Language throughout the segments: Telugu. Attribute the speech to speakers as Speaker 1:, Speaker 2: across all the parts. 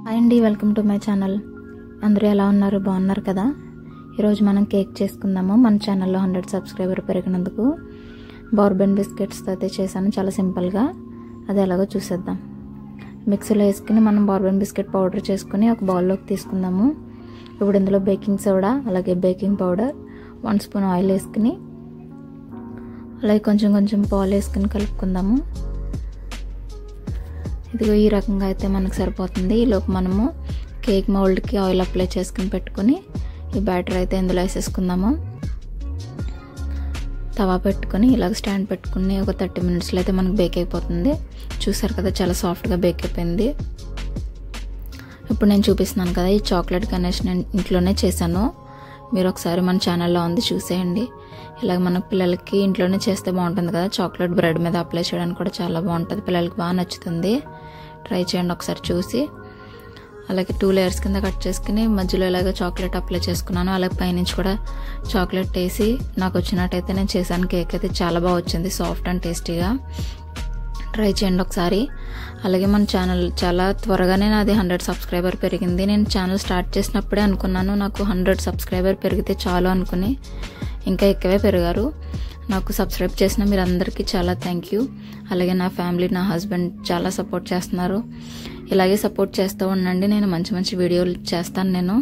Speaker 1: హాయ్ అండి, వెల్కమ్ టు మై ఛానల్. అందరూ ఎలా ఉన్నారు? బాగున్నారు కదా? ఈరోజు మనం కేక్ చేసుకుందాము. మన ఛానల్లో 100 సబ్స్క్రైబర్ పెరిగినందుకు బోర్బన్ బిస్కెట్స్తో అయితే చేశాను, చాలా సింపుల్గా. అది ఎలాగో చూసేద్దాం. మిక్సీలో వేసుకుని మనం బోర్బన్ బిస్కెట్ పౌడర్ చేసుకుని ఒక బౌల్లోకి తీసుకుందాము. ఇప్పుడు ఇందులో బేకింగ్ సోడా, అలాగే బేకింగ్ పౌడర్, 1 స్పూన్ ఆయిల్ వేసుకుని, అలాగే కొంచెం కొంచెం పాలు వేసుకుని కలుపుకుందాము. ఇదిగో ఈ రకంగా అయితే మనకు సరిపోతుంది. ఈలోపు మనము కేక్ మౌల్డ్కి ఆయిల్ అప్లై చేసుకుని పెట్టుకుని ఈ బ్యాటర్ అయితే ఇందులో వేసేసుకుందాము. తవా పెట్టుకుని ఇలాగ స్టాండ్ పెట్టుకుని ఒక 30 మినిట్స్లో అయితే మనకు బేక్ అయిపోతుంది. చూసారు కదా, చాలా సాఫ్ట్గా బేక్ అయిపోయింది. ఇప్పుడు నేను చూపిస్తున్నాను కదా, ఈ చాక్లెట్ గణేష్ నేను ఇంట్లోనే చేశాను. మీరు ఒకసారి మన ఛానల్లో ఉంది, చూసేయండి. ఇలాగ మన పిల్లలకి ఇంట్లోనే చేస్తే బాగుంటుంది కదా. చాక్లెట్ బ్రెడ్ మీద అప్లై చేయడానికి కూడా చాలా బాగుంటుంది, పిల్లలకి బాగా నచ్చుతుంది. ట్రై చేయండి ఒకసారి చూసి. అలాగే 2 లేయర్స్ కింద కట్ చేసుకుని మధ్యలో ఇలాగ చాక్లెట్ అప్లై చేసుకున్నాను. అలాగే పైనుంచి కూడా చాక్లెట్ వేసి నాకు వచ్చినట్టయితే నేను చేశాను. కేక్ అయితే చాలా బాగా వచ్చింది, సాఫ్ట్ అండ్ టేస్టీగా. ట్రై చేయండి ఒకసారి. అలాగే మన ఛానల్ చాలా త్వరగానే నాది 100 సబ్స్క్రైబర్ పెరిగింది. నేను ఛానల్ స్టార్ట్ చేసినప్పుడే అనుకున్నాను నాకు 100 సబ్స్క్రైబర్ పెరిగితే చాలు అనుకుని, ఇంకా ఎక్కువే పెరిగారు. నాకు సబ్స్క్రైబ్ చేసిన మీరు అందరికీ చాలా థ్యాంక్ యూ. అలాగే నా ఫ్యామిలీ, నా హస్బెండ్ చాలా సపోర్ట్ చేస్తున్నారు. ఇలాగే సపోర్ట్ చేస్తూ ఉండండి, నేను మంచి మంచి వీడియోలు చేస్తాను నేను.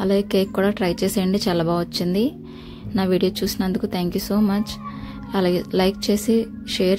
Speaker 1: అలాగే కేక్ కూడా ట్రై చేసేయండి, చాలా బాగా వచ్చింది. నా వీడియో చూసినందుకు థ్యాంక్ యూ సో మచ్. అలాగే లైక్ చేసి షేర్